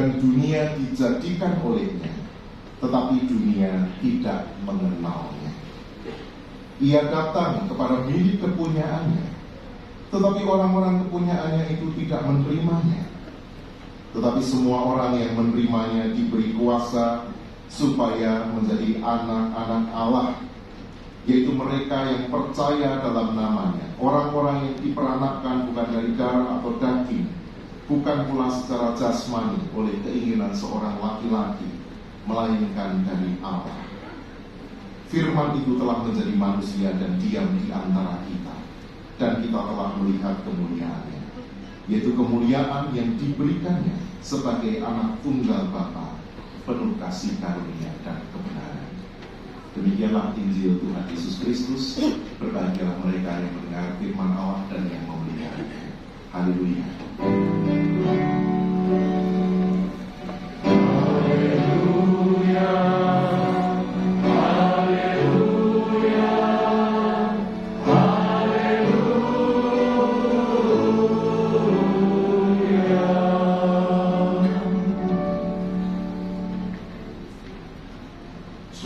dan dunia dijadikan olehnya, tetapi dunia tidak mengenalnya. Ia datang kepada milik kepunyaannya, tetapi orang-orang kepunyaannya itu tidak menerimanya. Tetapi semua orang yang menerimanya diberi kuasa supaya menjadi anak-anak Allah, yaitu mereka yang percaya dalam namanya. Orang-orang yang diperanakkan bukan dari darah atau daging, bukan pula secara jasmani oleh keinginan seorang laki-laki, melainkan dari Allah. Firman itu telah menjadi manusia dan diam di antara kita, dan kita telah melihat kemuliaannya, yaitu kemuliaan yang diberikannya sebagai anak tunggal Bapa, penuh kasih karunia dan kebenaran. Demikianlah Injil Tuhan Yesus Kristus. Berbahagialah mereka yang mendengar firman Allah dan yang memeliharanya. Haleluya.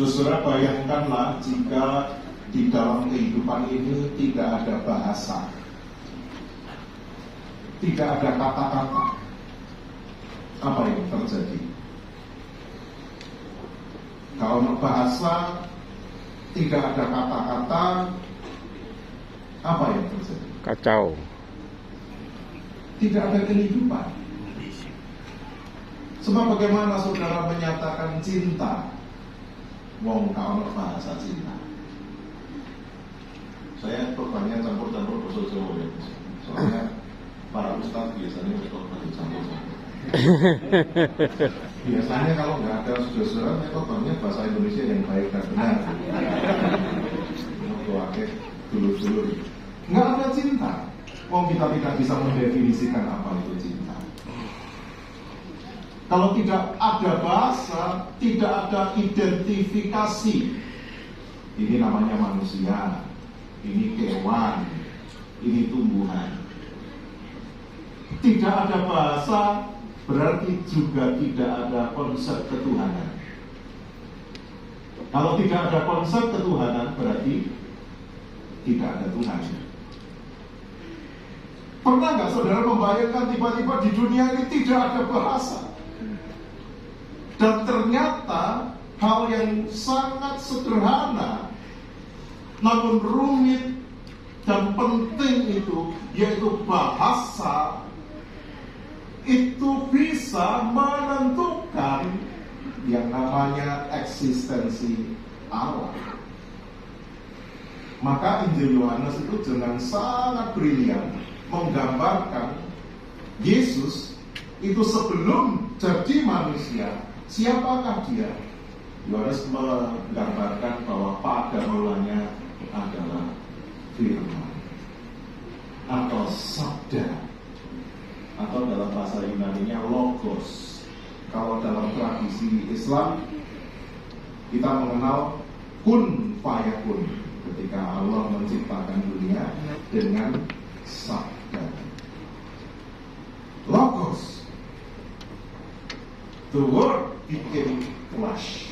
Saudara, bayangkanlah jika di dalam kehidupan ini tidak ada bahasa, tidak ada kata-kata. Apa yang terjadi? Kalau bahasa tidak ada kata-kata, apa yang terjadi? Kacau. Tidak ada kehidupan. Sebab bagaimana saudara menyatakan cinta? Wong kalau bahasa cinta. Saya korbannya campur-campur bahasa Jawa ya. Soalnya para ustaz biasanya korban campur-campur. Biasanya kalau nggak ada saudara-saudara, korbannya bahasa Indonesia yang baik dan benar. Dulur-dulur. Nggak ada cinta. Wong kita tidak bisa mendefinisikan apa itu cinta. Kalau tidak ada bahasa, tidak ada identifikasi. Ini namanya manusia, ini kewan, ini tumbuhan. Tidak ada bahasa, berarti juga tidak ada konsep ketuhanan. Kalau tidak ada konsep ketuhanan, berarti tidak ada Tuhan. Pernah nggak saudara membayangkan tiba-tiba di dunia ini tidak ada bahasa? Dan ternyata hal yang sangat sederhana namun rumit dan penting itu, yaitu bahasa, itu bisa menentukan yang namanya eksistensi Allah. Maka Injil Yohanes itu dengan sangat brilian menggambarkan Yesus itu sebelum jadi manusia. Siapakah dia? Yohanes menggambarkan bahwa pada mulanya adalah firman atau sabda, atau dalam bahasa Yunani-nya logos. Kalau dalam tradisi Islam kita mengenal kun fayakun, ketika Allah menciptakan dunia dengan sabda, logos. The word became flesh.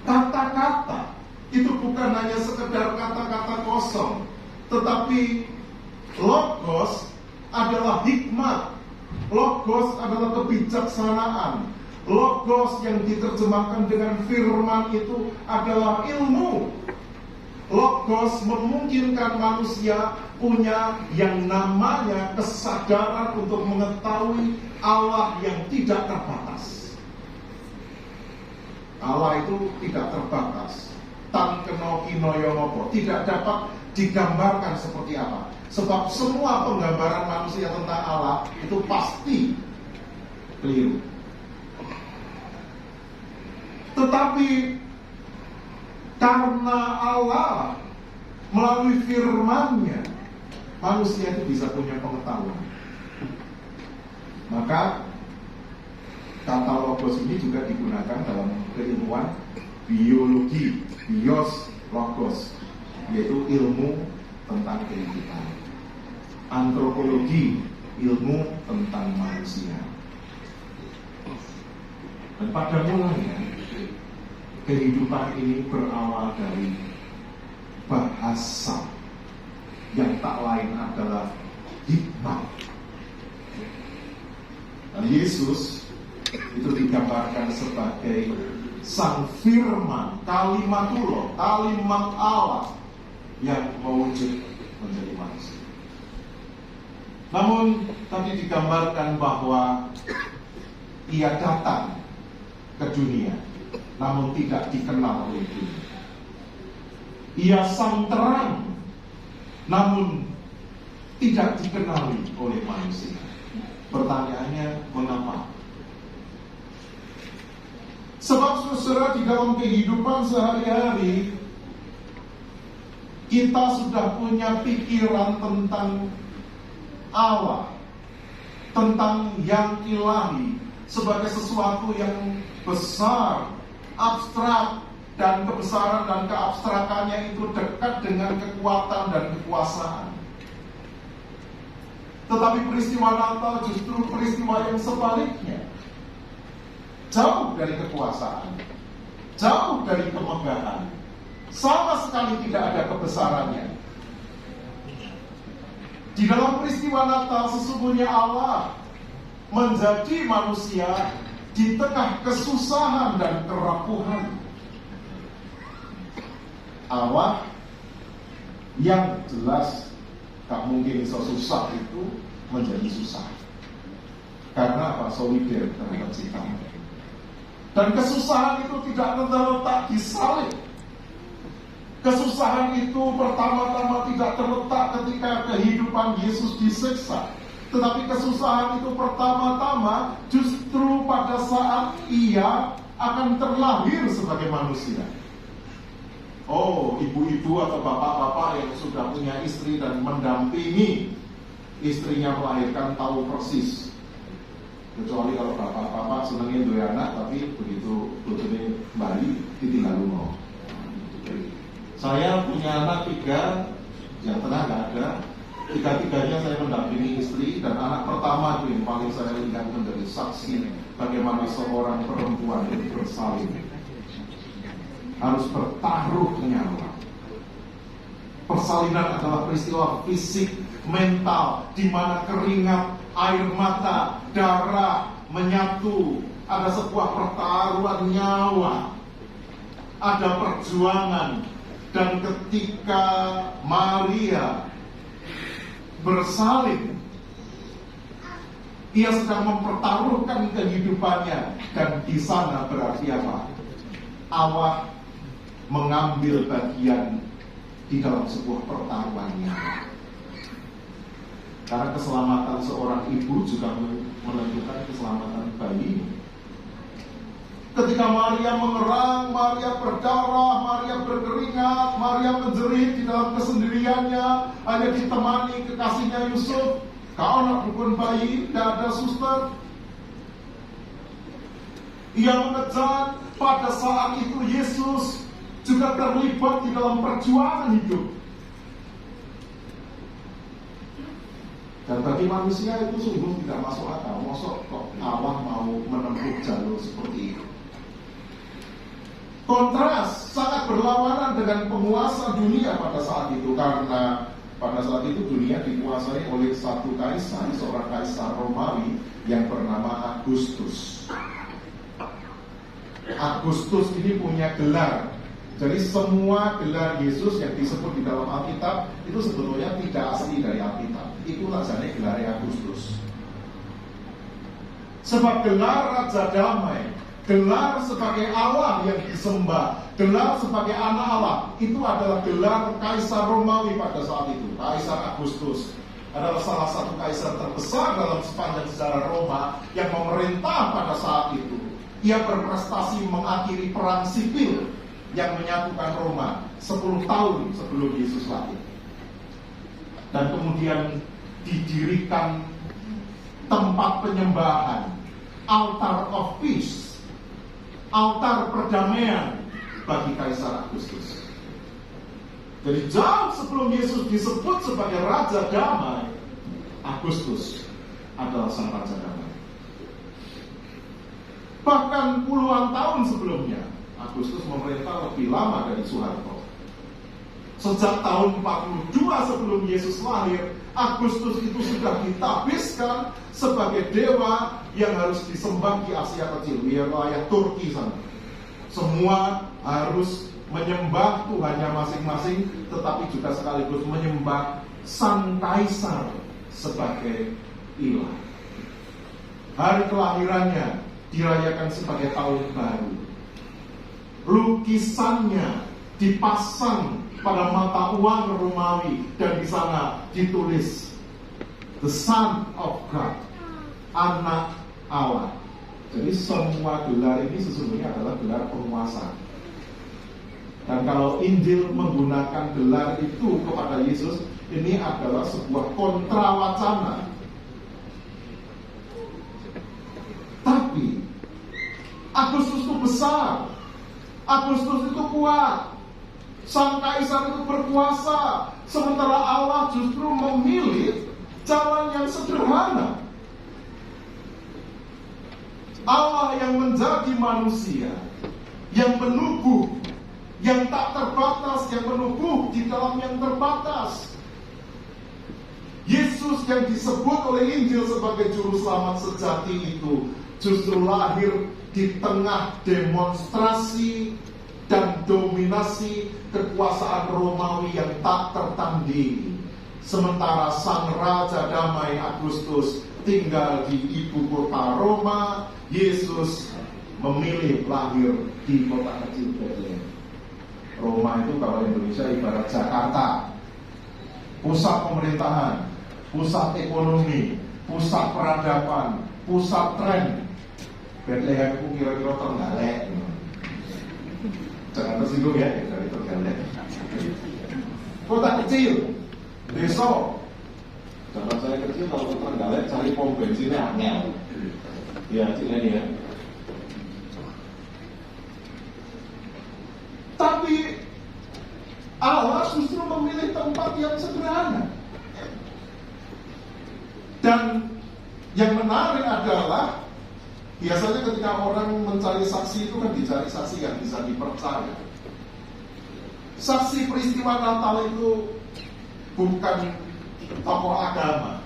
Kata-kata itu bukan hanya sekedar kata-kata kosong, tetapi logos adalah hikmat, logos adalah kebijaksanaan, logos yang diterjemahkan dengan firman itu adalah ilmu. Logos memungkinkan manusia punya yang namanya kesadaran untuk mengetahui Allah yang tidak terbatas. Allah itu tidak terbatas. Tan keno kinoyo nopo, tidak dapat digambarkan seperti apa. Sebab semua penggambaran manusia tentang Allah itu pasti keliru. Tetapi karena Allah melalui firman-Nya, manusia itu bisa punya pengetahuan. Maka kata logos ini juga digunakan dalam keilmuan biologi, bios logos, yaitu ilmu tentang kehidupan. Antropologi, ilmu tentang manusia. Dan pada mulanya kehidupan ini berawal dari bahasa yang tak lain adalah hikmat. Dan Yesus itu digambarkan sebagai Sang Firman, kalimatullah, kalimat Allah yang mewujud menjadi manusia. Namun tadi digambarkan bahwa ia datang ke dunia, namun tidak dikenal oleh dunia. Ia sang terang, namun tidak dikenali oleh manusia. Pertanyaannya, mengapa? Sebab saudara, di dalam kehidupan sehari-hari kita sudah punya pikiran tentang Allah, tentang yang ilahi sebagai sesuatu yang besar, abstrak, dan kebesaran dan keabstrakannya itu dekat dengan kekuatan dan kekuasaan. Tetapi peristiwa Natal justru peristiwa yang sebaliknya. Jauh dari kekuasaan, jauh dari kemegahan, sama sekali tidak ada kebesarannya. Di dalam peristiwa Natal sesungguhnya Allah menjadi manusia di tengah kesusahan dan kerapuhan. Allah yang jelas tak mungkin susah itu menjadi susah. Karena apa? Solider terhadap ciptaan. Dan kesusahan itu tidak terletak di salib. Kesusahan itu pertama-tama tidak terletak ketika kehidupan Yesus disiksa. Tetapi kesusahan itu pertama-tama justru pada saat ia akan terlahir sebagai manusia. Oh, ibu-ibu atau bapak-bapak yang sudah punya istri dan mendampingi istrinya melahirkan tahu persis. Kecuali kalau bapak-bapak senangnya dua anak, tapi begitu bojone bayi ditinggal rumah. Saya punya anak 3, yang tengah nggak ada. 3-tiganya saya mendampingi istri, dan anak pertama itu yang paling saya lihat menjadi saksi bagaimana seorang perempuan itu bersalin, harus bertaruh nyawa. Persalinan adalah peristiwa fisik, mental, di mana keringat, air mata, darah menyatu. Ada sebuah pertaruhan nyawa, ada perjuangan. Dan ketika Maria bersalin, ia sedang mempertaruhkan kehidupannya. Dan di sana berarti apa? Allah mengambil bagian di dalam sebuah pertaruhannya. Karena keselamatan seorang ibu juga menentukan keselamatan bayi. Ketika Maria mengerang, Maria berdarah, Maria berkeringat, Maria menjerit di dalam kesendiriannya, hanya ditemani kekasihnya Yusuf. Kau nak dukun bayi, tidak ada suster. Ia mengejar. Pada saat itu Yesus juga terlibat di dalam perjuangan hidup. Dan bagi manusia itu sungguh tidak masuk akal. Mosok kok Allah mau menempuh jalur seperti itu. Kontras sangat berlawanan dengan penguasa dunia pada saat itu, karena pada saat itu dunia dikuasai oleh satu kaisar, seorang kaisar Romawi yang bernama Agustus. Agustus ini punya gelar. Jadi semua gelar Yesus yang disebut di dalam Alkitab itu sebetulnya tidak asli dari Alkitab. Itulah jadi gelar Agustus. Sebab gelar Raja Damai, gelar sebagai Allah yang disembah, gelar sebagai anak Allah, itu adalah gelar Kaisar Romawi pada saat itu. Kaisar Agustus adalah salah satu kaisar terbesar dalam sepanjang sejarah Roma yang memerintah pada saat itu. Ia berprestasi mengakhiri perang sipil yang menyatukan Roma 10 tahun sebelum Yesus lahir. Dan kemudian didirikan tempat penyembahan, altar of peace, altar perdamaian bagi Kaisar Agustus. Jadi jauh sebelum Yesus disebut sebagai Raja Damai, Agustus adalah sang Raja Damai. Bahkan puluhan tahun sebelumnya, Agustus memerintah lebih lama dari Soeharto. Sejak tahun 42 sebelum Yesus lahir, Agustus itu sudah ditabiskan sebagai dewa yang harus disembah di Asia Kecil, wilayah Turki sana. Semua harus menyembah Tuhannya masing-masing, tetapi juga sekaligus menyembah sang kaisar sebagai ilah. Hari kelahirannya dirayakan sebagai tahun baru. Lukisannya dipasang pada mata uang Romawi dan di sana ditulis The Son of God, anak Allah. Jadi semua gelar ini sesungguhnya adalah gelar penguasa. Dan kalau Injil menggunakan gelar itu kepada Yesus, ini adalah sebuah kontrawacana. Tapi Agustus itu besar, Agustus itu kuat, sang kaisar itu berkuasa, sementara Allah justru memilih jalan yang sederhana. Allah yang menjadi manusia, yang menubuh, yang tak terbatas, yang menubuh di dalam yang terbatas. Yesus yang disebut oleh Injil sebagai juru selamat sejati itu justru lahir di tengah demonstrasi dan dominasi kekuasaan Romawi yang tak tertandingi. Sementara sang Raja Damai Agustus tinggal di ibu kota Roma, Yesus memilih lahir di kota kecil Bethlehem. Roma itu kalau Indonesia ibarat Jakarta, pusat pemerintahan, pusat ekonomi, pusat peradaban, pusat tren. Bethlehem itu kira-kira Trenggalek. Jangan tersinggung ya dari Trenggalek. Kota kecil, desa. Zaman saya kecil kalau ke Trenggalek cari pom bensinnya angel. Ya, ini ya. Tapi Allah justru memilih tempat yang sederhana. Dan yang menarik adalah biasanya ketika orang mencari saksi itu kan dicari saksi yang bisa dipercaya. Saksi peristiwa Natal itu bukan tokoh agama,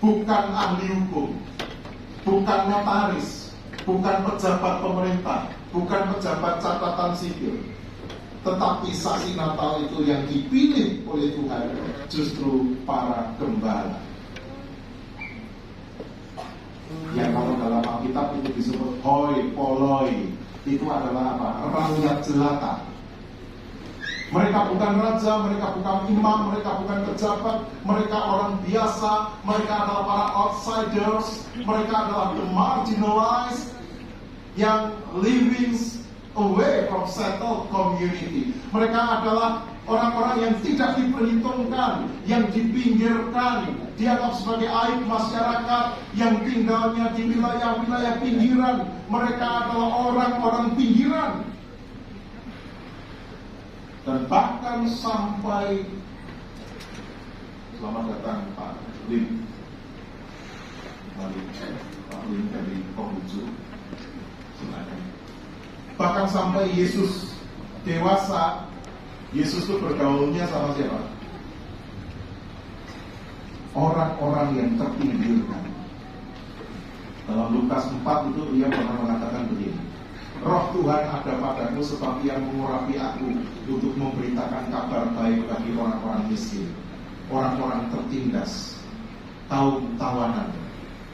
bukan ahli hukum, bukan notaris, bukan pejabat pemerintah, bukan pejabat catatan sipil. Tetapi saksi Natal itu yang dipilih oleh Tuhan justru para gembala. Yang kalau dalam Alkitab itu disebut hoi polloi, itu adalah apa? Rakyat jelata. Mereka bukan raja, mereka bukan imam, mereka bukan pejabat, mereka orang biasa, mereka adalah para outsiders, mereka adalah the marginalized yang living away from settled community. Mereka adalah orang-orang yang tidak diperhitungkan, yang dipinggirkan, dianggap sebagai aib masyarakat, yang tinggalnya di wilayah-wilayah pinggiran. Mereka adalah orang-orang pinggiran. Dan bahkan sampai, selamat datang Pak Lim, Pak Lim dari Konghucu. Bahkan sampai Yesus dewasa, Yesus itu bergaulnya sama siapa? Orang-orang yang terpinggirkan. Dalam Lukas 4 itu ia pernah mengatakan begini, Roh Tuhan ada padaku sebab ia mengurapi aku untuk memberitakan kabar baik bagi orang-orang miskin, orang-orang tertindas, kaum tawanan,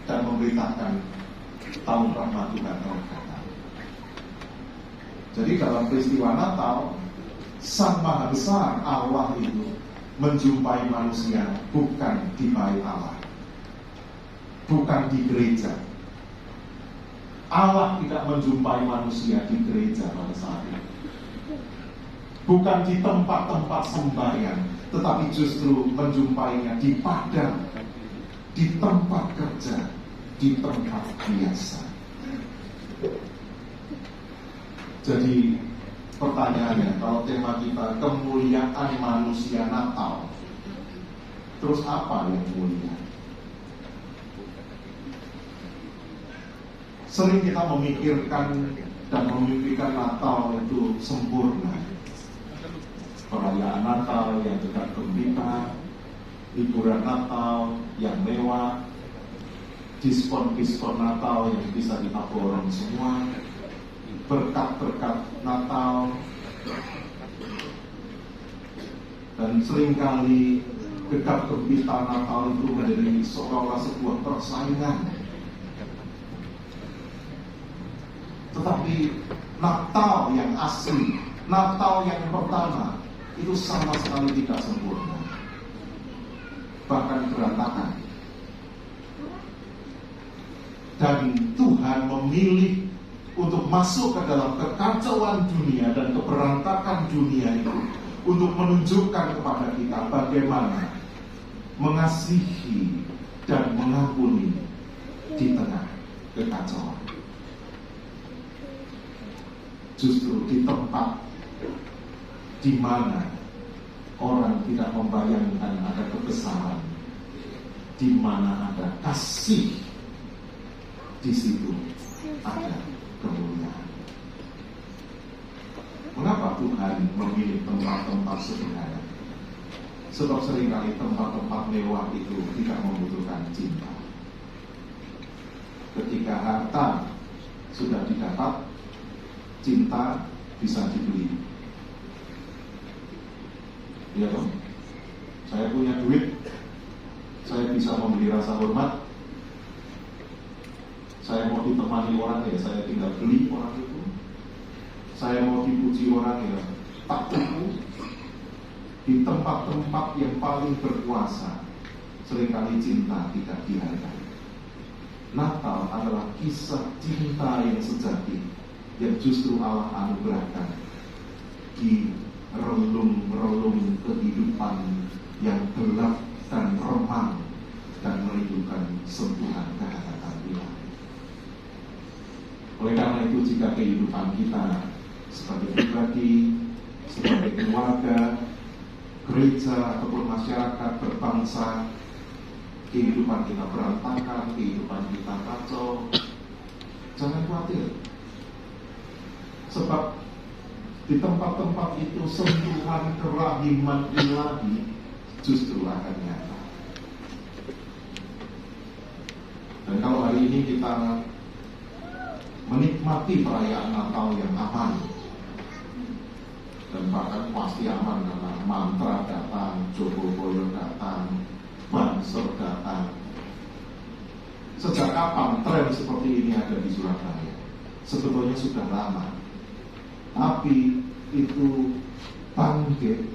dan memberitakan tahun rahmat Tuhan telah datang. Jadi dalam peristiwa Natal, Sang Maha Besar Allah itu menjumpai manusia bukan di bait Allah, bukan di gereja. Allah tidak menjumpai manusia di gereja pada saat itu, bukan di tempat-tempat sembahyang, tetapi justru menjumpainya di padang, di tempat kerja, di tempat biasa. Jadi pertanyaannya, kalau tema kita kemuliaan manusia Natal, terus apa yang mulia? Sering kita memikirkan dan memimpikan Natal itu sempurna. Perayaan Natal yang dekat gembira, hiburan Natal yang mewah, diskon-diskon Natal yang bisa kita borong semua, berkat-berkat Natal. Dan seringkali gegap gempita Natal itu menjadi seolah-olah sebuah persaingan. Tetapi Natal yang asli, Natal yang pertama, itu sama sekali tidak sempurna, bahkan berantakan. Dan Tuhan memilih untuk masuk ke dalam kekacauan dunia dan keberantakan dunia itu untuk menunjukkan kepada kita bagaimana mengasihi dan mengampuni di tengah kekacauan. Justru di tempat di mana orang tidak membayangkan ada kebesaran, di mana ada kasih, di situ ada kemuliaan. Mengapa Tuhan memilih tempat-tempat sederhana? Sebab seringkali tempat-tempat mewah itu tidak membutuhkan cinta. Ketika harta sudah didapat, cinta bisa dibeli. Ya dong, saya punya duit, saya bisa membeli rasa hormat. Saya mau ditemani orang ya, saya tinggal beli orang itu. Saya mau dipuji orang ya, tak cukup. Di tempat-tempat yang paling berkuasa, seringkali cinta tidak dihargai. Natal adalah kisah cinta yang sejati, yang justru Allah anugerahkan di relung-relung kehidupan yang gelap dan remang dan merindukan sentuhan kehangatan ilahi. Oleh karena itu, jika kehidupan kita sebagai pribadi, sebagai keluarga, gereja ataupun masyarakat berbangsa, kehidupan kita berantakan, kehidupan kita kacau, jangan khawatir. Sebab di tempat-tempat itu sentuhan kerahiman ilahi justru akan nyata. Dan kalau hari ini kita menikmati perayaan Natal yang aman, dan bahkan pasti aman karena mantra datang, Jogoboyo datang, Banser datang. Sejak kapan tren seperti ini ada di Surabaya? Sebetulnya sudah lama, tapi itu bangkit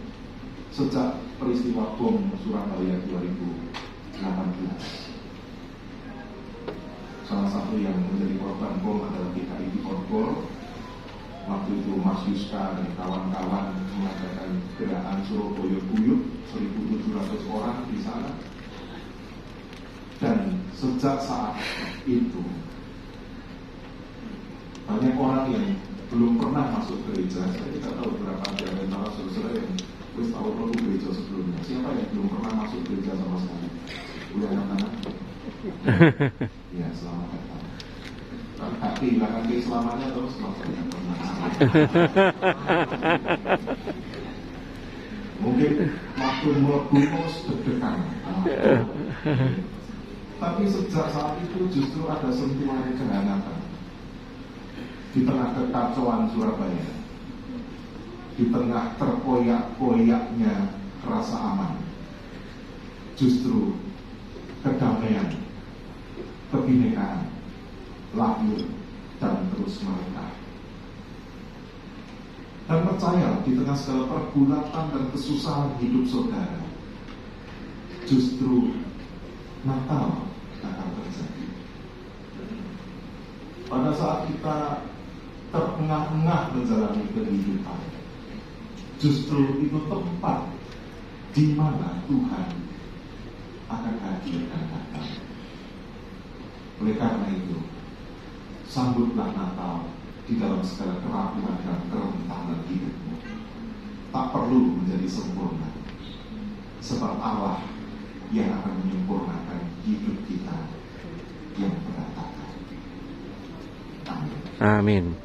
sejak peristiwa bom Surabaya 2018. Salah satu yang menjadi korban bom adalah GKI Korpor. Waktu itu Mas Yuska dan kawan-kawan mengadakan gerakan Surabaya Guyup, 1.700 orang di sana. Dan sejak saat itu banyak orang yang belum pernah masuk gereja. Saya tidak tahu berapa di antara saudara yang wis tahu perlu gereja sebelumnya. Siapa yang belum pernah masuk gereja sama sekali? Boleh anak-anak? Ya, selamat datang. Gak kehilangan keislamannya terus maksudnya pernah. Mungkin waktu melebumus deg-degan. Tapi sejak saat itu justru ada sentuhan kehangatan di tengah kekacauan Surabaya, di tengah terkoyak-koyaknya rasa aman. Justru kedamaian, kebinekaan lahir dan terus mereka. Dan percaya di tengah segala pergulatan dan kesusahan hidup saudara, justru Natal akan terjadi. Pada saat kita terengah-engah menjalani kehidupan, justru itu tempat di mana Tuhan akan hadir dan datang. Oleh karena itu, sambutlah Natal di dalam segala kerapuhan dan kerentanan hidupmu. Tak perlu menjadi sempurna, sebab Allah yang akan menyempurnakan hidup kita yang berantakan. Amin.